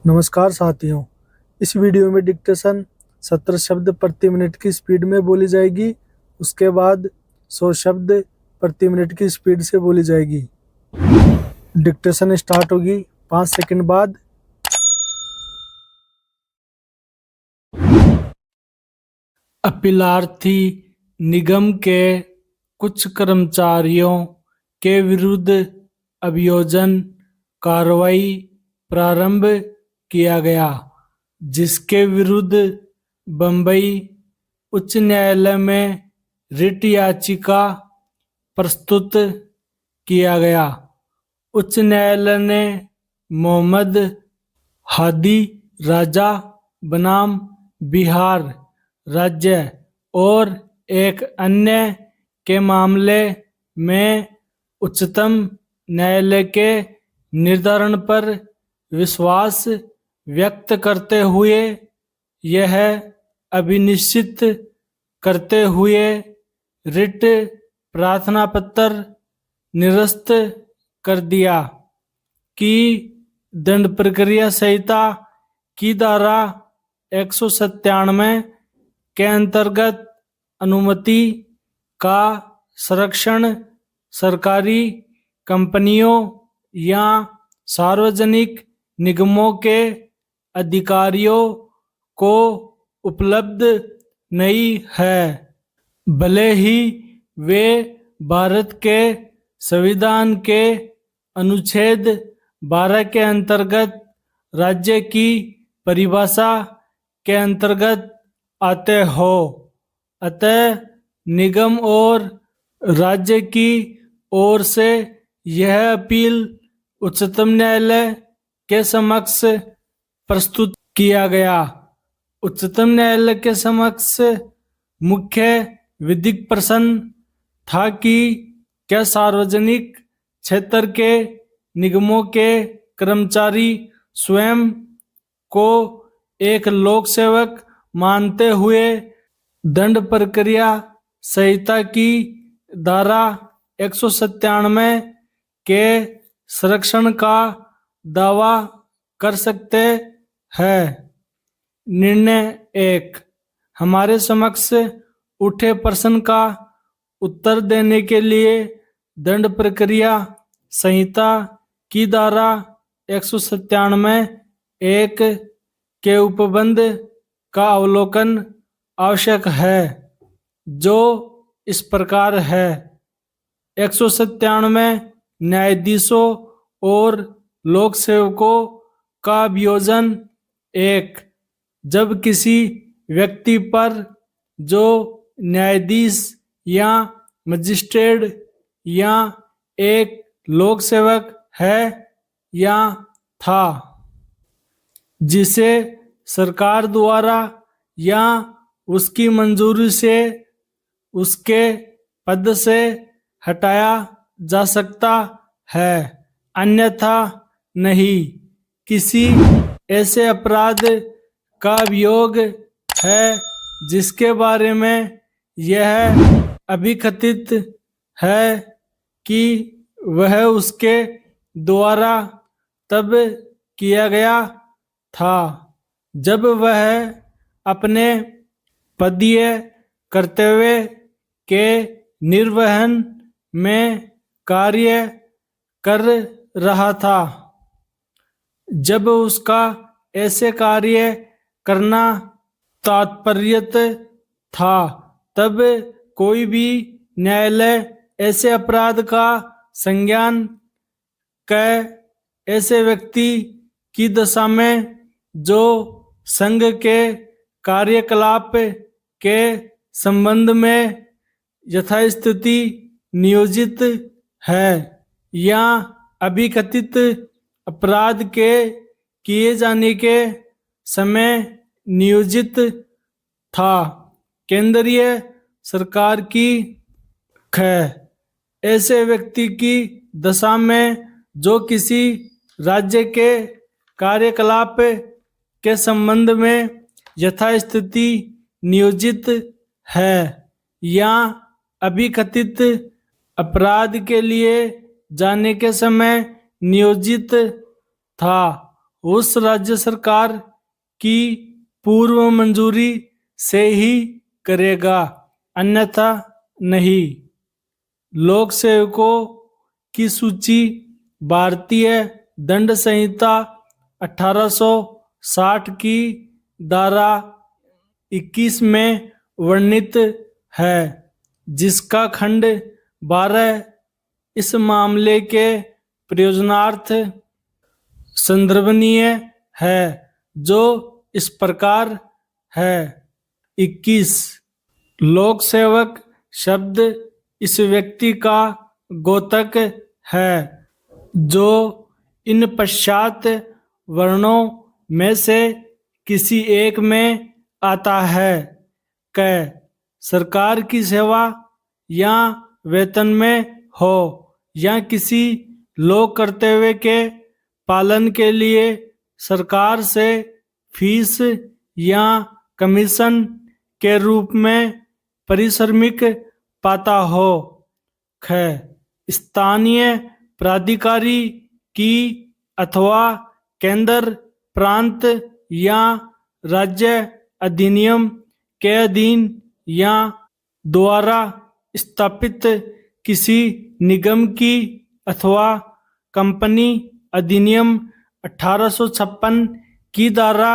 नमस्कार साथियों। इस वीडियो में डिक्टेशन 70 शब्द प्रति मिनट की स्पीड में बोली जाएगी। उसके बाद 100 शब्द प्रति मिनट की स्पीड से बोली जाएगी। डिक्टेशन स्टार्ट होगी 5 सेकंड बाद। अपीलार्थी निगम के कुछ कर्मचारियों के विरुद्ध अभियोजन कार्रवाई प्रारंभ किया गया, जिसके विरुद्ध बंबई उच्च न्यायालय में रिट याचिका प्रस्तुत किया गया। उच्च न्यायालय ने मोहम्मद हादी राजा बनाम बिहार राज्य और एक अन्य के मामले में उच्चतम न्यायालय के निर्धारण पर विश्वास व्यक्त करते हुए यह अभिनिश्चित करते हुए रिट प्रार्थना पत्र निरस्त कर दिया कि दंड प्रक्रिया संहिता की धारा 197 के अंतर्गत अनुमति का संरक्षण सरकारी कंपनियों या सार्वजनिक निगमों के अधिकारियों को उपलब्ध नहीं है, भले ही वे भारत के संविधान के अनुच्छेद 12 के अंतर्गत राज्य की परिभाषा के अंतर्गत आते हो। अतः निगम और राज्य की ओर से यह अपील उच्चतम न्यायालय के समक्ष प्रस्तुत किया गया। उच्चतम न्यायालय के समक्ष मुख्य विधिक प्रश्न था कि क्या सार्वजनिक क्षेत्र के निगमों के कर्मचारी स्वयं को एक लोक सेवक मानते हुए दंड प्रक्रिया संहिता की धारा 197 के संरक्षण का दावा कर सकते हैं। निर्णय 1। हमारे समक्ष उठे प्रश्न का उत्तर देने के लिए दंड प्रक्रिया संहिता की धारा 197 एक के उपबंध का अवलोकन आवश्यक है, जो इस प्रकार है। 197 न्यायाधीशों और लोक सेवकों का अभियोजन 1। जब किसी व्यक्ति पर जो न्यायाधीश या मजिस्ट्रेट या एक लोक सेवक है या था, जिसे सरकार द्वारा या उसकी मंजूरी से उसके पद से हटाया जा सकता है, अन्यथा नहीं। किसी ऐसे अपराध का अभियोग है जिसके बारे में यह अभिकथित है कि वह उसके द्वारा तब किया गया था जब वह अपने पदीय कर्तव्य के निर्वहन में कार्य कर रहा था। जब उसका ऐसे कार्य करना तात्पर्यत था, तब कोई भी न्यायालय ऐसे अपराध का संज्ञान ऐसे व्यक्ति की दशा में जो संघ के कार्यकलाप के संबंध में यथास्थिति नियोजित है या अभिकथित अपराध के किए जाने के समय नियोजित था, केंद्रीय सरकार की है। ऐसे व्यक्ति की दशा में जो किसी राज्य के कार्यकलाप के संबंध में यथास्थिति नियोजित है या अभिकथित अपराध के लिए जाने के समय नियोजित था, उस राज्य सरकार की पूर्व मंजूरी से ही करेगा, अन्यथा नहीं। लोक सेवकों की सूची भारतीय दंड संहिता 1860 की धारा 21 में वर्णित है, जिसका खंड 12 इस मामले के प्रयोजनार्थ संदर्भनीय है, जो इस प्रकार है। 21 लोक सेवक शब्द इस व्यक्ति का गोतक है जो इन पश्चात वर्णों में से किसी एक में आता है। क सरकार की सेवा या वेतन में हो या किसी लोक कर्तव्य के पालन के लिए सरकार से फीस या कमीशन के रूप में पारिश्रमिक पाता हो। ख स्थानीय प्राधिकारी की अथवा केंद्र प्रांत या राज्य अधिनियम के अधीन या द्वारा स्थापित किसी निगम की अथवा कंपनी अधिनियम 1856 की धारा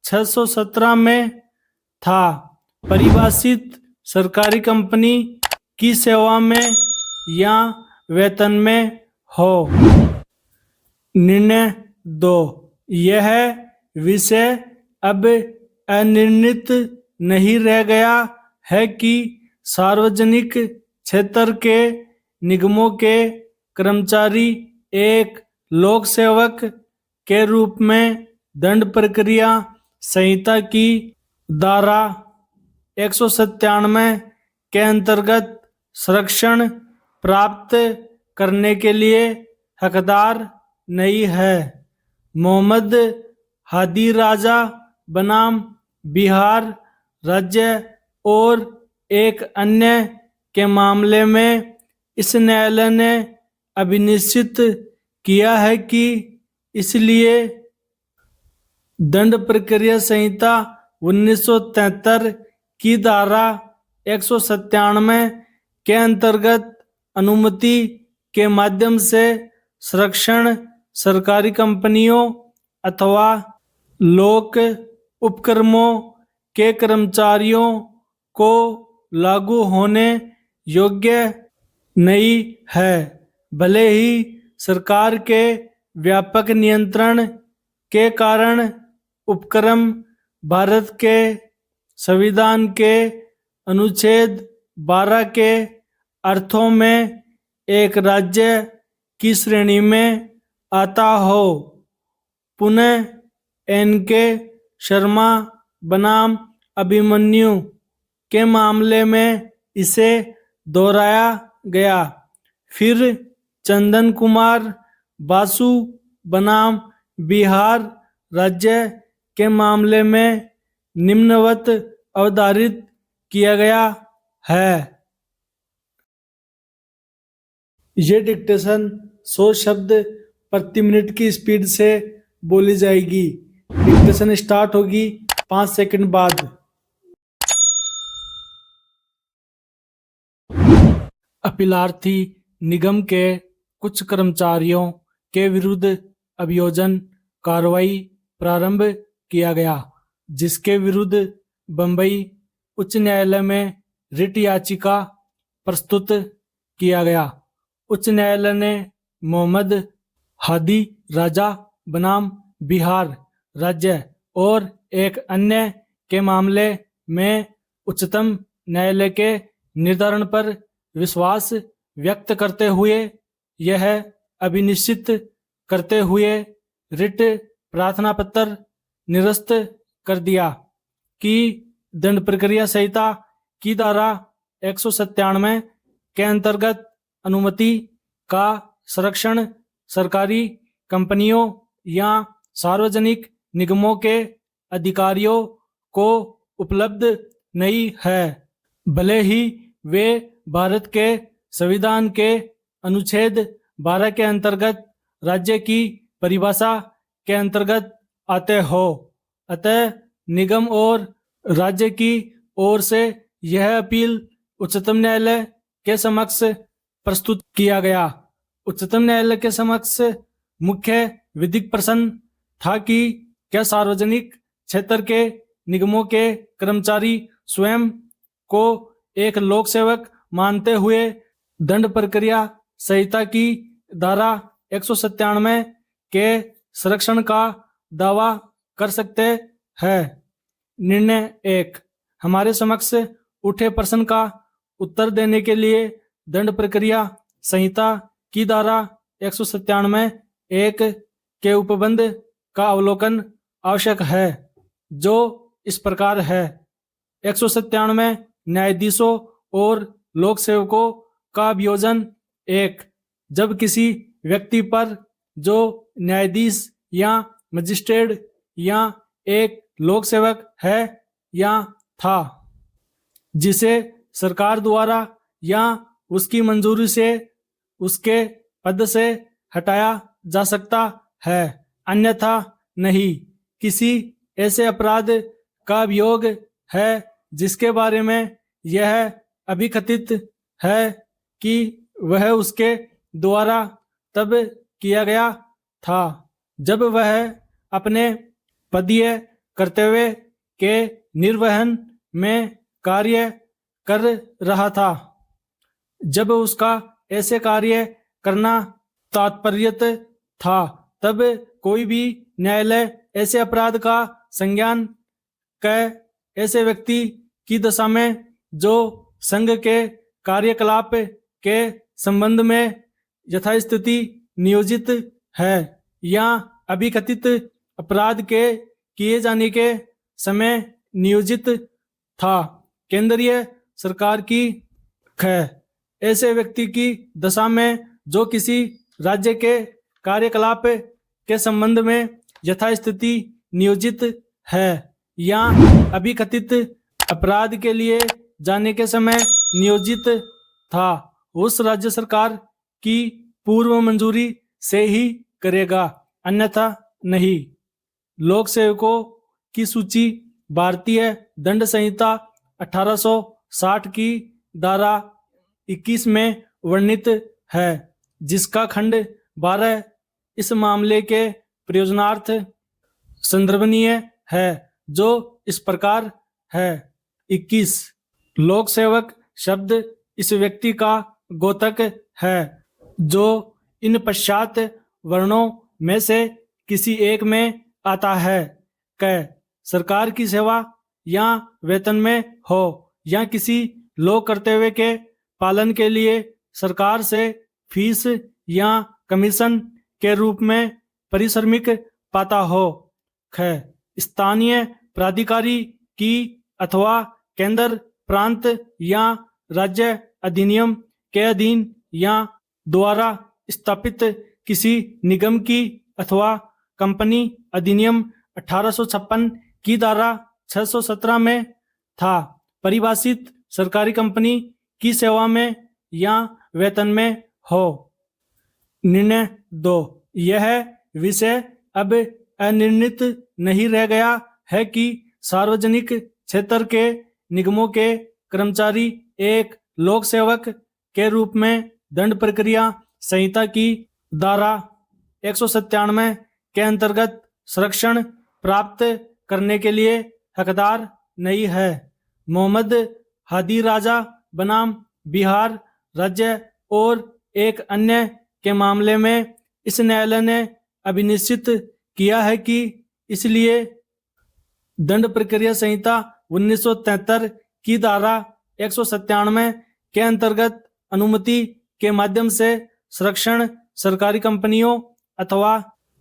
617 में था परिभाषित सरकारी कंपनी की सेवा में या वेतन में हो। निर्णय 2 यह विषय अब अनिर्णित नहीं रह गया है कि सार्वजनिक क्षेत्र के निगमों के कर्मचारी एक लोक सेवक के रूप में दंड प्रक्रिया संहिता की धारा 197 के अंतर्गत संरक्षण प्राप्त करने के लिए हकदार नहीं है। मोहम्मद हादी राजा बनाम बिहार राज्य और एक अन्य के मामले में इस न्यायालय ने अभिनिश्चित किया है कि इसलिए दंड प्रक्रिया संहिता 1973 की धारा 197 के अंतर्गत अनुमति के माध्यम से संरक्षण सरकारी कंपनियों अथवा लोक उपक्रमों के कर्मचारियों को लागू होने योग्य नहीं है, भले ही सरकार के व्यापक नियंत्रण के कारण उपक्रम भारत के संविधान के अनुच्छेद 12 के अर्थों में एक राज्य की श्रेणी में आता हो। पुनः एन.के. शर्मा बनाम अभिमन्यु के मामले में इसे दोहराया गया। फिर चंदन कुमार बासु बनाम बिहार राज्य के मामले में निम्नवत अवधारित किया गया है। ये डिक्टेशन 100 शब्द प्रति मिनट की स्पीड से बोली जाएगी। डिक्टेशन स्टार्ट होगी 5 सेकंड बाद। अपीलार्थी निगम के कुछ कर्मचारियों के विरुद्ध अभियोजन कार्रवाई प्रारंभ किया गया, जिसके विरुद्ध बंबई उच्च न्यायालय में रिट याचिका प्रस्तुत किया गया। उच्च न्यायालय ने मोहम्मद हादी राजा बनाम बिहार राज्य और एक अन्य के मामले में उच्चतम न्यायालय के निर्धारण पर विश्वास व्यक्त करते हुए यह अभिनिश्चित करते हुए रिट प्रार्थना पत्र निरस्त कर दिया कि दंड प्रक्रिया संहिता की धारा 197 के अंतर्गत अनुमति का संरक्षण सरकारी कंपनियों या सार्वजनिक निगमों के अधिकारियों को उपलब्ध नहीं है, भले ही वे भारत के संविधान के अनुच्छेद 12 के अंतर्गत राज्य की परिभाषा के अंतर्गत आते हो। अतः निगम और राज्य की ओर से यह अपील उच्चतम न्यायालय के समक्ष प्रस्तुत किया गया। उच्चतम न्यायालय के समक्ष मुख्य विधिक प्रश्न था कि क्या सार्वजनिक क्षेत्र के निगमों के कर्मचारी स्वयं को एक लोक सेवक मानते हुए दंड प्रक्रिया संहिता की धारा 197 के संरक्षण का दावा कर सकते हैं। निर्णय 1। हमारे समक्ष उठे प्रश्न का उत्तर देने के लिए दंड प्रक्रिया संहिता की धारा 197(1) के उपबंध का अवलोकन आवश्यक है, जो इस प्रकार है। 197 न्यायाधीशों और लोक सेवकों का अभियोजन। 1। जब किसी व्यक्ति पर जो न्यायाधीश या मजिस्ट्रेट या एक लोक सेवक है या था, जिसे सरकार द्वारा या उसकी मंजूरी से उसके पद से हटाया जा सकता है, अन्यथा नहीं। किसी ऐसे अपराध का अभियोग है जिसके बारे में यह अभिकथित है कि वह उसके द्वारा तब किया गया था जब वह अपने पदीय कर्तव्य के निर्वहन में कार्य कर रहा था, जब उसका ऐसे कार्य करना तात्पर्यत था, तब कोई भी न्यायालय ऐसे अपराध का संज्ञान ऐसे व्यक्ति की दशा में जो संघ के कार्यकलाप के संबंध में यथास्थिति नियोजित है या अभिकथित अपराध के किए जाने के समय नियोजित था, केंद्रीय सरकार की है। ऐसे व्यक्ति की दशा में जो किसी राज्य के कार्यकलाप के संबंध में यथास्थिति नियोजित है या अभिकथित अपराध के लिए जाने के समय नियोजित था, उस राज्य सरकार की पूर्व मंजूरी से ही करेगा, अन्यथा नहीं। लोक सेवकों की सूची भारतीय दंड संहिता 1860 की धारा 21 में वर्णित है, जिसका खंड 12 इस मामले के प्रयोजनार्थ संदर्भनीय है, जो इस प्रकार है। 21। लोक सेवक शब्द इस व्यक्ति का गोतक है जो इन पश्चात वर्णों में से किसी एक में आता है। क सरकार की सेवा या वेतन में हो या किसी लोक कर्तव्य के पालन के लिए सरकार से फीस या कमीशन के रूप में परिश्रमिक पाता हो। ख स्थानीय प्राधिकारी की अथवा केंद्र प्रांत या राज्य अधिनियम के अधीन या द्वारा स्थापित किसी निगम की अथवा कंपनी अधिनियम 1856 की धारा 617 में था परिभाषित सरकारी कंपनी की सेवा में या वेतन में हो। निर्णय 2। यह विषय अब अनिर्णित नहीं रह गया है कि सार्वजनिक क्षेत्र के निगमों के कर्मचारी एक लोक सेवक के रूप में दंड प्रक्रिया संहिता की धारा 197 के अंतर्गत संरक्षण प्राप्त करने के लिए हकदार नहीं है। मोहम्मद हादी राजा बनाम बिहार राज्य और एक अन्य के मामले में इस न्यायालय ने अभिनिश्चित किया है कि इसलिए दंड प्रक्रिया संहिता 1973 की धारा 197 के अंतर्गत अनुमति के माध्यम से संरक्षण सरकारी कंपनियों अथवा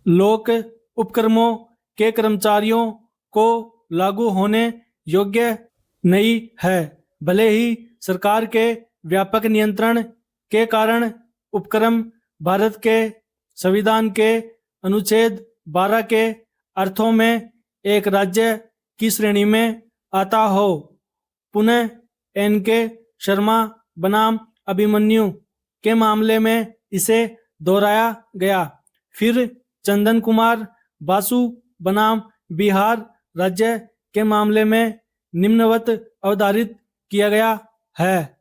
लोक उपक्रमों के कर्मचारियों को लागू होने योग्य नहीं है, भले ही सरकार के व्यापक नियंत्रण के कारण उपक्रम भारत के संविधान के अनुच्छेद 12 के अर्थों में एक राज्य की श्रेणी में आता हो। पुनः N.K. शर्मा बनाम अभिमन्यु के मामले में इसे दोहराया गया। फिर चंदन कुमार बासु बनाम बिहार राज्य के मामले में निम्नवत अवधारित किया गया है।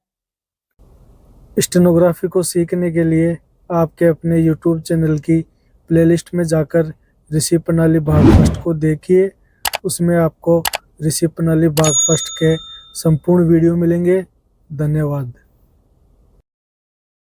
स्टेनोग्राफी को सीखने के लिए आपके अपने YouTube चैनल की प्लेलिस्ट में जाकर ऋषि प्रणाली भाग फर्स्ट को देखिए। उसमें आपको ऋषि प्रणाली भाग फर्स्ट के संपूर्ण वीडियो मिलेंगे। धन्यवाद।